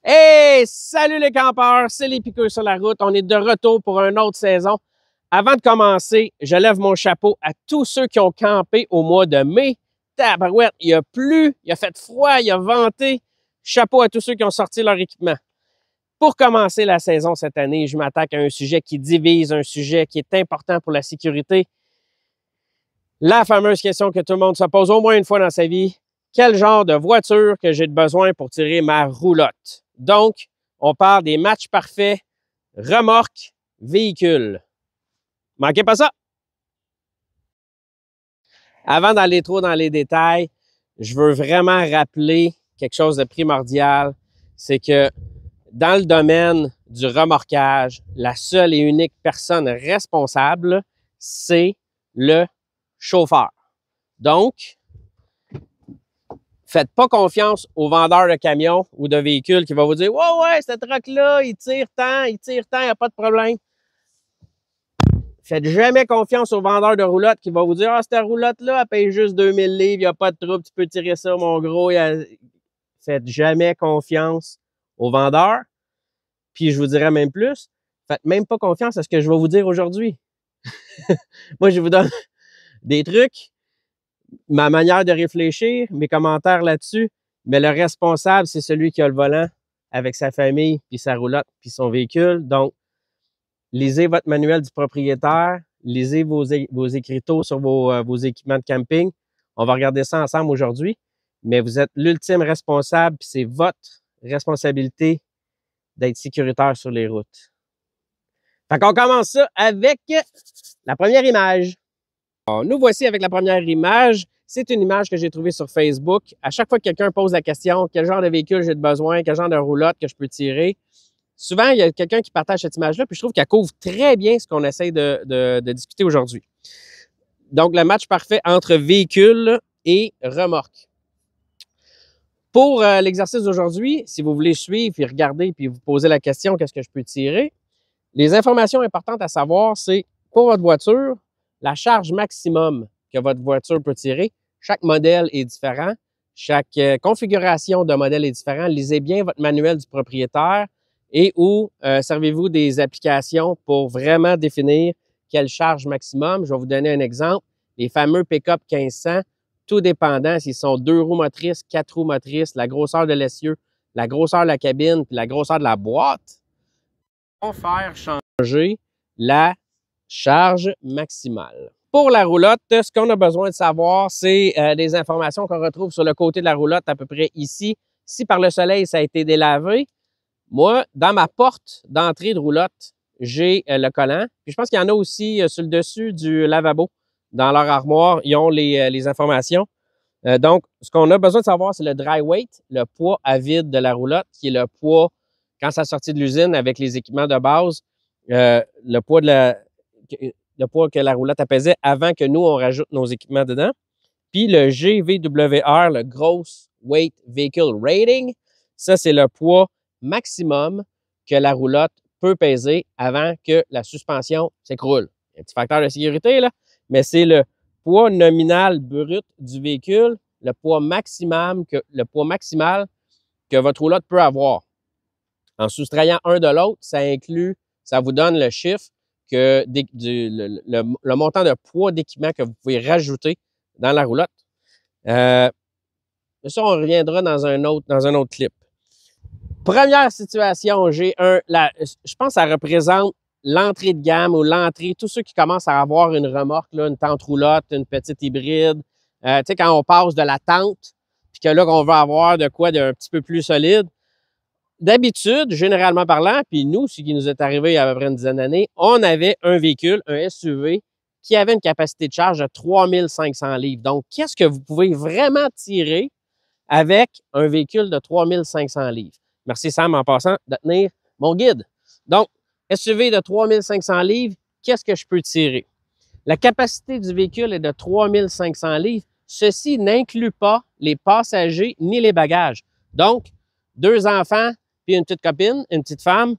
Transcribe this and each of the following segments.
Hey! Salut les campeurs, c'est les piqueurs sur la route. On est de retour pour une autre saison. Avant de commencer, je lève mon chapeau à tous ceux qui ont campé au mois de mai. Tabarouette, il a plu, il a fait froid, il a venté. Chapeau à tous ceux qui ont sorti leur équipement. Pour commencer la saison cette année, je m'attaque à un sujet qui divise, un sujet qui est important pour la sécurité. La fameuse question que tout le monde se pose au moins une fois dans sa vie. Quel genre de voiture que j'ai besoin pour tirer ma roulotte? Donc, on parle des matchs parfaits, remorque, véhicule. Manquez pas ça! Avant d'aller trop dans les détails, je veux vraiment rappeler quelque chose de primordial. C'est que dans le domaine du remorquage, la seule et unique personne responsable, c'est le chauffeur. Donc, faites pas confiance au vendeur de camions ou de véhicules qui va vous dire « Ouais, ce truck-là, il tire tant, il n'y a pas de problème. » Faites jamais confiance au vendeur de roulotte qui va vous dire « Ah, cette roulotte-là, elle paye juste 2000 livres, il n'y a pas de trouble, tu peux tirer ça, mon gros. » Faites jamais confiance au vendeur. Puis je vous dirais même plus, faites même pas confiance à ce que je vais vous dire aujourd'hui. Moi, je vous donne des trucs, ma manière de réfléchir, mes commentaires là-dessus, mais le responsable, c'est celui qui a le volant avec sa famille, puis sa roulotte, puis son véhicule. Donc, lisez votre manuel du propriétaire, lisez vos écriteaux sur vos équipements de camping. On va regarder ça ensemble aujourd'hui, mais vous êtes l'ultime responsable, puis c'est votre responsabilité d'être sécuritaire sur les routes. Fait qu'on commence ça avec la première image. Alors, nous voici avec la première image. C'est une image que j'ai trouvée sur Facebook. À chaque fois que quelqu'un pose la question, quel genre de véhicule j'ai besoin, quel genre de roulotte que je peux tirer, souvent, il y a quelqu'un qui partage cette image-là, puis je trouve qu'elle couvre très bien ce qu'on essaie de discuter aujourd'hui. Donc, le match parfait entre véhicule et remorque. Pour l'exercice d'aujourd'hui, si vous voulez suivre, puis regarder, puis vous poser la question, qu'est-ce que je peux tirer? Les informations importantes à savoir, c'est pour votre voiture, la charge maximum que votre voiture peut tirer. Chaque modèle est différent. Chaque configuration de modèle est différente. Lisez bien votre manuel du propriétaire et ou servez-vous des applications pour vraiment définir quelle charge maximum. Je vais vous donner un exemple. Les fameux pick-up 1500, tout dépendant s'ils sont 2 roues motrices, 4 roues motrices, la grosseur de l'essieu, la grosseur de la cabine, puis la grosseur de la boîte, vont faire changer la charge maximale. Pour la roulotte, ce qu'on a besoin de savoir, c'est des informations qu'on retrouve sur le côté de la roulotte, à peu près ici. Si par le soleil, ça a été délavé, moi, dans ma porte d'entrée de roulotte, j'ai le collant. Puis je pense qu'il y en a aussi sur le dessus du lavabo. Dans leur armoire, ils ont les informations. Donc, ce qu'on a besoin de savoir, c'est le dry weight, le poids à vide de la roulotte, qui est le poids quand ça sortit de l'usine avec les équipements de base, le poids que la roulotte pesait avant que nous, on rajoute nos équipements dedans. Puis le GVWR, le Gross Weight Vehicle Rating, ça, c'est le poids maximum que la roulotte peut peser avant que la suspension s'écroule. Il y a un petit facteur de sécurité, là, mais c'est le poids nominal brut du véhicule, le poids maximal que votre roulotte peut avoir. En soustrayant un de l'autre, ça vous donne le chiffre que le montant de poids d'équipement que vous pouvez rajouter dans la roulotte. Ça, on reviendra dans un autre clip. Première situation, je pense que ça représente l'entrée de gamme ou l'entrée, tous ceux qui commencent à avoir une remorque, là, une tente roulotte, une petite hybride. Tu sais, quand on passe de la tente, puis que là, qu'on veut avoir de quoi d'un petit peu plus solide. D'habitude, généralement parlant, puis nous, ce qui nous est arrivé il y a à peu près une dizaine d'années, on avait un véhicule, un SUV, qui avait une capacité de charge de 3500 livres. Donc, qu'est-ce que vous pouvez vraiment tirer avec un véhicule de 3500 livres? Merci Sam, en passant, de tenir mon guide. Donc, SUV de 3500 livres, qu'est-ce que je peux tirer? La capacité du véhicule est de 3500 livres. Ceci n'inclut pas les passagers ni les bagages. Donc, 2 enfants puis une petite copine, une petite femme,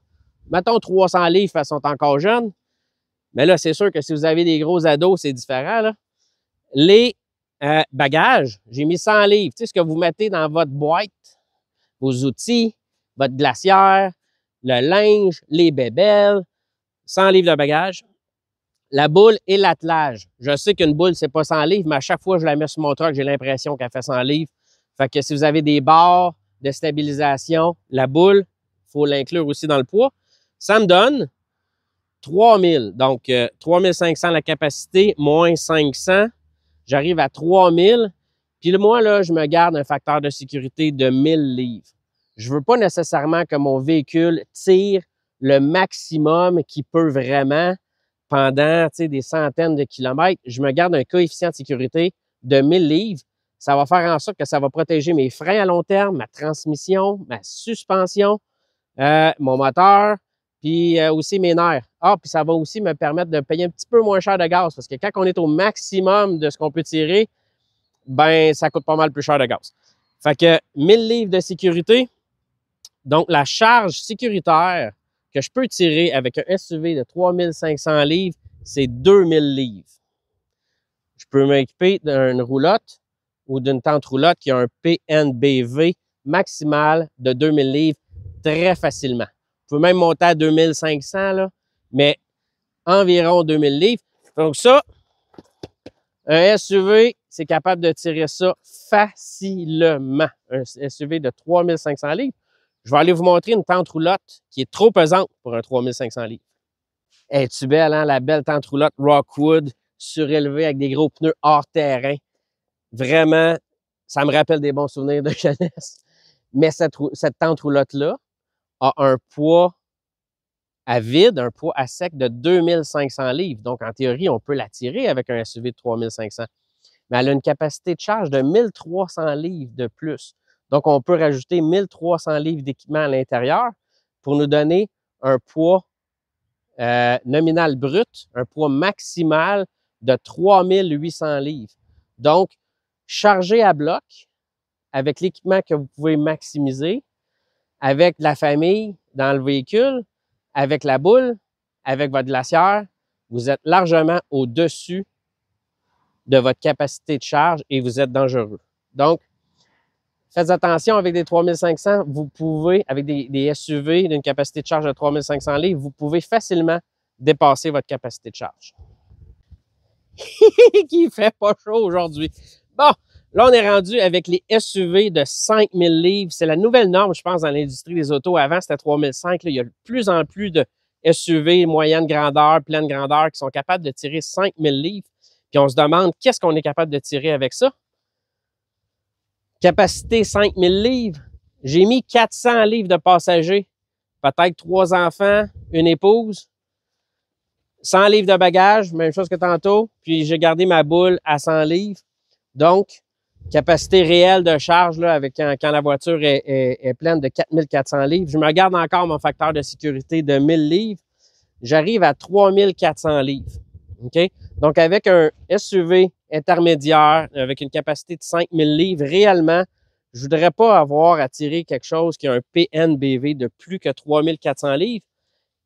mettons 300 livres, elles sont encore jeunes. Mais là, c'est sûr que si vous avez des gros ados, c'est différent, là. Les bagages, j'ai mis 100 livres. Tu sais, ce que vous mettez dans votre boîte, vos outils, votre glacière, le linge, les bébelles, 100 livres de bagages. La boule et l'attelage. Je sais qu'une boule, c'est pas 100 livres, mais à chaque fois que je la mets sur mon truck, j'ai l'impression qu'elle fait 100 livres. Fait que si vous avez des barres de stabilisation, la boule, il faut l'inclure aussi dans le poids. Ça me donne 3000. Donc, 3500 la capacité, moins 500. J'arrive à 3000. Puis moi, là, je me garde un facteur de sécurité de 1000 livres. Je veux pas nécessairement que mon véhicule tire le maximum qu'il peut vraiment pendant des centaines de kilomètres. Je me garde un coefficient de sécurité de 1000 livres. Ça va faire en sorte que ça va protéger mes freins à long terme, ma transmission, ma suspension, mon moteur, puis aussi mes nerfs. Ah, puis ça va aussi me permettre de payer un petit peu moins cher de gaz parce que quand on est au maximum de ce qu'on peut tirer, ben ça coûte pas mal plus cher de gaz. Fait que 1000 livres de sécurité. Donc, la charge sécuritaire que je peux tirer avec un SUV de 3500 livres, c'est 2000 livres. Je peux m'équiper d'une roulotte ou d'une tente roulotte qui a un PNBV maximal de 2000 livres très facilement. Vous pouvez même monter à 2500, là, mais environ 2000 livres. Donc ça, un SUV, c'est capable de tirer ça facilement. Un SUV de 3500 livres. Je vais aller vous montrer une tente roulotte qui est trop pesante pour un 3500 livres. Es-tu belle, hein? La belle tente roulotte Rockwood, surélevée avec des gros pneus hors terrain. Vraiment, ça me rappelle des bons souvenirs de jeunesse. Mais cette tente roulotte-là a un poids à vide, un poids à sec de 2500 livres. Donc, en théorie, on peut la tirer avec un SUV de 3500. Mais elle a une capacité de charge de 1300 livres de plus. Donc, on peut rajouter 1300 livres d'équipement à l'intérieur pour nous donner un poids nominal brut, un poids maximal de 3800 livres. Donc, chargé à bloc, avec l'équipement que vous pouvez maximiser, avec la famille dans le véhicule, avec la boule, avec votre glacière, vous êtes largement au-dessus de votre capacité de charge et vous êtes dangereux. Donc, faites attention avec des 3500, vous pouvez, avec des SUV d'une capacité de charge de 3500 livres, vous pouvez facilement dépasser votre capacité de charge. Qui fait pas chaud aujourd'hui. Bon, là, on est rendu avec les SUV de 5000 livres. C'est la nouvelle norme, je pense, dans l'industrie des autos. Avant, c'était 3005. Là, il y a de plus en plus de SUV moyenne grandeur, pleine grandeur qui sont capables de tirer 5000 livres. Puis on se demande, qu'est-ce qu'on est capable de tirer avec ça? Capacité 5000 livres. J'ai mis 400 livres de passagers. Peut-être 3 enfants, une épouse. 100 livres de bagages, même chose que tantôt. Puis j'ai gardé ma boule à 100 livres. Donc, capacité réelle de charge là, avec quand la voiture est pleine de 4400 livres. Je me garde encore mon facteur de sécurité de 1000 livres. J'arrive à 3400 livres. OK? Donc, avec un SUV intermédiaire, avec une capacité de 5000 livres, réellement, je ne voudrais pas avoir à tirer quelque chose qui a un PNBV de plus que 3400 livres.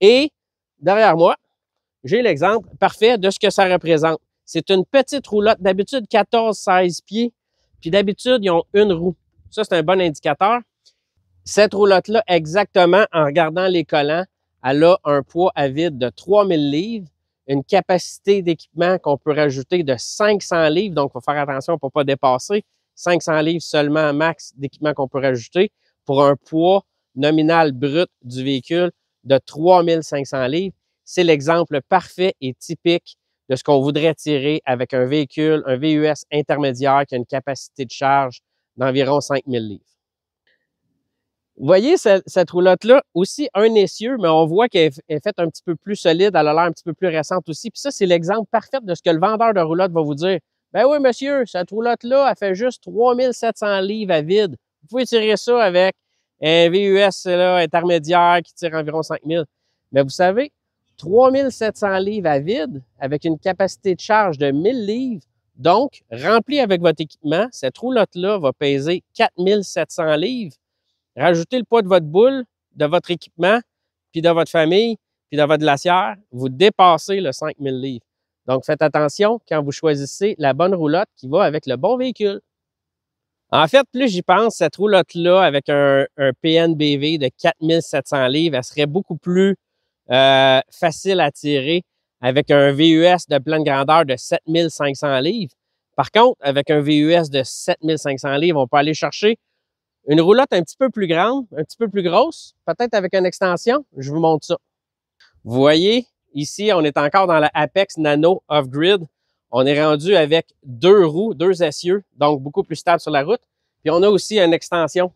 Et derrière moi, j'ai l'exemple parfait de ce que ça représente. C'est une petite roulotte, d'habitude 14-16 pieds, puis d'habitude, ils ont une roue. Ça, c'est un bon indicateur. Cette roulotte-là, exactement, en regardant les collants, elle a un poids à vide de 3000 livres, une capacité d'équipement qu'on peut rajouter de 500 livres, donc il faut faire attention pour ne pas dépasser. 500 livres seulement max d'équipement qu'on peut rajouter pour un poids nominal brut du véhicule de 3500 livres. C'est l'exemple parfait et typique de ce qu'on voudrait tirer avec un véhicule, un VUS intermédiaire qui a une capacité de charge d'environ 5000 livres. Vous voyez cette roulotte-là, aussi un essieu, mais on voit qu'elle est faite un petit peu plus solide, elle a l'air un petit peu plus récente aussi. Puis ça, c'est l'exemple parfait de ce que le vendeur de roulotte va vous dire. Ben oui, monsieur, cette roulotte-là, elle fait juste 3700 livres à vide. Vous pouvez tirer ça avec un VUS là, intermédiaire qui tire environ 5000. Mais vous savez, 3700 livres à vide avec une capacité de charge de 1000 livres. Donc, rempli avec votre équipement, cette roulotte-là va peser 4700 livres. Rajoutez le poids de votre boule, de votre équipement, puis de votre famille, puis de votre glacière, vous dépassez le 5000 livres. Donc, faites attention quand vous choisissez la bonne roulotte qui va avec le bon véhicule. En fait, plus j'y pense, cette roulotte-là, avec un PNBV de 4700 livres, elle serait beaucoup plus facile à tirer avec un VUS de pleine grandeur de 7500 livres. Par contre, avec un VUS de 7500 livres, on peut aller chercher une roulotte un petit peu plus grande, un petit peu plus grosse, peut-être avec une extension. Je vous montre ça. Vous voyez, ici, on est encore dans la Apex Nano Off-Grid. On est rendu avec 2 roues, 2 essieux, donc beaucoup plus stable sur la route. Puis on a aussi une extension.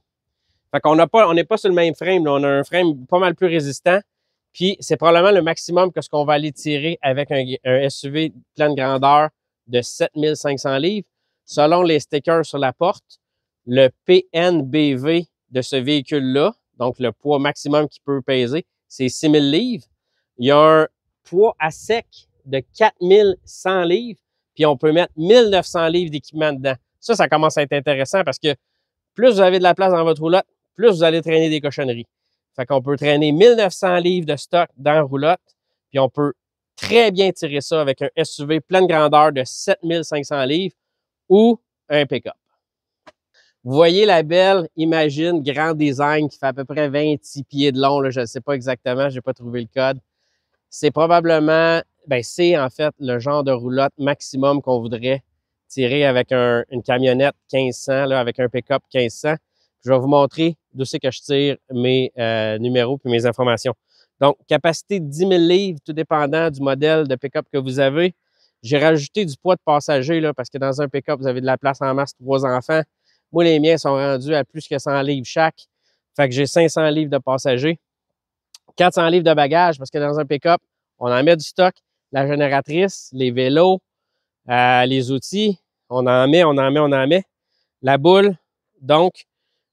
Fait qu'on on n'est pas sur le même frame, là. On a un frame pas mal plus résistant. Puis c'est probablement le maximum que ce qu'on va aller tirer avec un SUV de pleine grandeur de 7500 livres. Selon les stickers sur la porte, le PNBV de ce véhicule-là, donc le poids maximum qu'il peut peser, c'est 6000 livres. Il y a un poids à sec de 4100 livres, puis on peut mettre 1900 livres d'équipement dedans. Ça commence à être intéressant parce que plus vous avez de la place dans votre roulotte, plus vous allez traîner des cochonneries. Fait qu'on peut traîner 1900 livres de stock dans la roulotte, puis on peut très bien tirer ça avec un SUV pleine grandeur de 7500 livres ou un pick-up. Vous voyez la belle Imagine Grand Design qui fait à peu près 26 pieds de long, là, je ne sais pas exactement, je n'ai pas trouvé le code. C'est probablement, c'est en fait le genre de roulotte maximum qu'on voudrait tirer avec une camionnette 1500, là, avec un pick-up 1500. Je vais vous montrer d'où c'est que je tire mes numéros puis mes informations. Donc, capacité de 10 000 livres, tout dépendant du modèle de pick-up que vous avez. J'ai rajouté du poids de passager là, parce que dans un pick-up, vous avez de la place en masse, 3 enfants. Moi, les miens sont rendus à plus que 100 livres chaque. Fait que j'ai 500 livres de passagers. 400 livres de bagages parce que dans un pick-up, on en met du stock, la génératrice, les vélos, les outils, on en met. La boule, donc,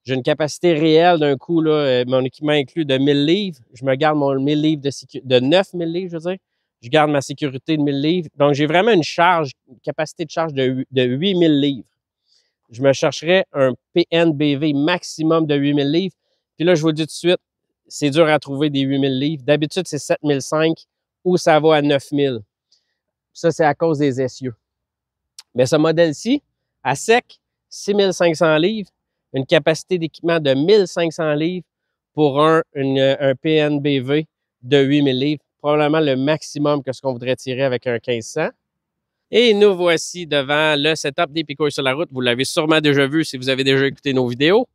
j'ai une capacité réelle d'un coup, là, mon équipement inclus de 1000 livres. Je me garde mon 1000 livres de 9000 livres, je veux dire. Je garde ma sécurité de 1000 livres. Donc, j'ai vraiment une capacité de charge de 8000 livres. Je me chercherais un PNBV maximum de 8000 livres. Puis là, je vous le dis tout de suite, c'est dur à trouver des 8000 livres. D'habitude, c'est 7005 ou ça va à 9000. Ça, c'est à cause des essieux. Mais ce modèle-ci, à sec, 6500 livres, une capacité d'équipement de 1500 livres pour un PNBV de 8000 livres. Probablement le maximum que ce qu'on voudrait tirer avec un 1500. Et nous voici devant le setup des Picours sur la route. Vous l'avez sûrement déjà vu si vous avez déjà écouté nos vidéos.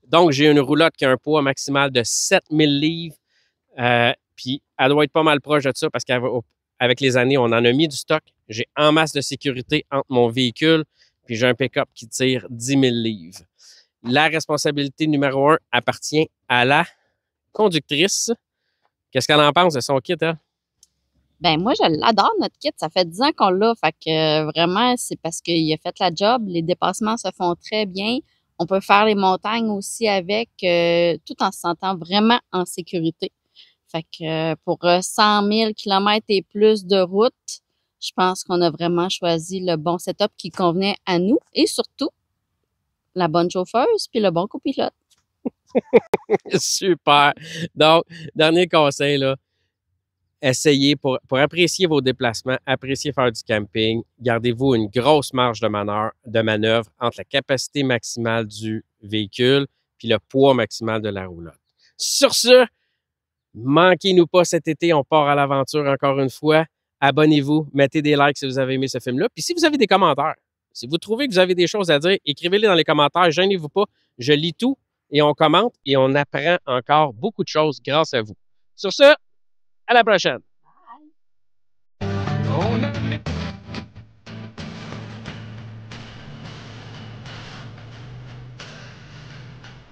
Donc, j'ai une roulotte qui a un poids maximal de 7000 livres. Puis, elle doit être pas mal proche de ça parce qu'avec les années, on en a mis du stock. J'ai en masse de sécurité entre mon véhicule. Puis, j'ai un pick-up qui tire 10 000 livres. La responsabilité numéro 1 appartient à la conductrice. Qu'est-ce qu'elle en pense de son kit, hein? Ben moi, je l'adore, notre kit. Ça fait 10 ans qu'on l'a. Fait que vraiment, c'est parce qu'il a fait la job. Les dépassements se font très bien. On peut faire les montagnes aussi avec, tout en se sentant vraiment en sécurité. Fait que pour 100 000 km et plus de route, je pense qu'on a vraiment choisi le bon setup qui convenait à nous et surtout la bonne chauffeuse puis le bon copilote. Super! Donc, dernier conseil, là. Essayez pour apprécier vos déplacements, apprécier faire du camping, gardez-vous une grosse marge de manœuvre entre la capacité maximale du véhicule puis le poids maximal de la roulotte. Sur ce, manquez-nous pas cet été, on part à l'aventure encore une fois. Abonnez-vous, mettez des likes si vous avez aimé ce film-là. Puis si vous avez des commentaires, si vous trouvez que vous avez des choses à dire, écrivez-les dans les commentaires, gênez-vous pas, je lis tout et on commente et on apprend encore beaucoup de choses grâce à vous. Sur ce, à la prochaine!